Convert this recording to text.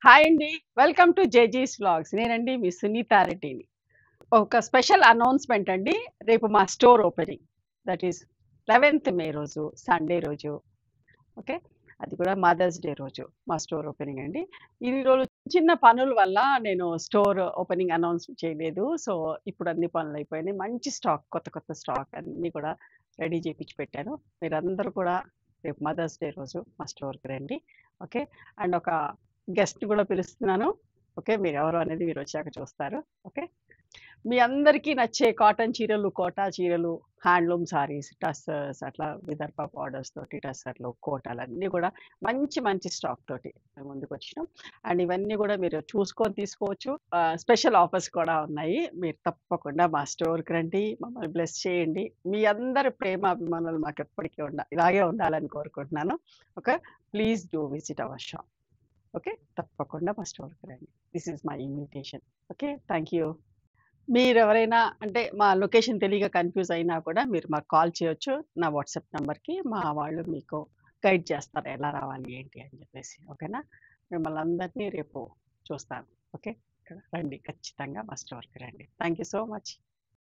Hi అండి. Welcome to జేజీస్ vlogs. నేనండి మీ సునీతా రెడ్డిని. ఒక స్పెషల్ అనౌన్స్‌మెంట్ అండి. రేపు మా స్టోర్ ఓపెనింగ్. దట్ ఈస్ 11థ్ మే రోజు, సండే రోజు. ఓకే. అది కూడా మదర్స్ డే రోజు మా స్టోర్ ఓపెనింగ్ అండి. ఇన్ని రోజులు చిన్న పనుల వల్ల నేను స్టోర్ ఓపెనింగ్ అనౌన్స్ చేయలేదు. సో, ఇప్పుడు అన్ని పనులు అయిపోయినాయి. మంచి స్టాక్, కొత్త కొత్త స్టాక్ అన్నీ కూడా రెడీ చేపించి పెట్టాను. మీరందరూ కూడా రేపు మదర్స్ డే రోజు మా స్టోర్‌కి రండి. ఓకే. అండ్ ఒక గెస్ట్‌ని కూడా పిలుస్తున్నాను. ఓకే. మీరెవరు అనేది మీరొచ్చాక చూస్తారు. ఓకే. మీ అందరికీ నచ్చే కాటన్ చీరలు, కోటా చీరలు, హ్యాండ్లూమ్ సారీస్, టస్సర్స్ అట్లా విదర్భ బార్డర్స్ తోటి టస్సర్లు, కోటాలన్నీ కూడా మంచి మంచి స్టాక్ తోటి మేము ముందుకొచ్చినాం. అండ్ ఇవన్నీ కూడా మీరు చూసుకొని తీసుకోవచ్చు. స్పెషల్ ఆఫర్స్ కూడా ఉన్నాయి. మీరు తప్పకుండా మా స్టోర్‌కి రండి. మమ్మల్ని బ్లెస్ చేయండి. మీ అందరి ప్రేమ, అభిమానాలు మాకెప్పటికీ ఇలాగే ఉండాలని కోరుకుంటున్నాను. Okay. Please do visit our shop. Okay. తప్పకుండా మా స్టోర్‌కి రండి. This is my invitation. Okay. Thank you. మీరెవరైనా అంటే మా లొకేషన్ తెలియక కన్‌ఫ్యూజ్ అయినా కూడా మీరు మాకు కాల్ చేయొచ్చు. నా వాట్సాప్ నంబర్‌కి. మా వాళ్ళు మీకు గైడ్ చేస్తారు. ఎలా రావాలి ఏంటి అని చెప్పేసి. ఓకేనా? మిమ్మల్ని అందరినీ రేపు చూస్తాను. ఓకే. రండి. ఖచ్చితంగా మా స్టోర్‌కి రండి. Thank you so much.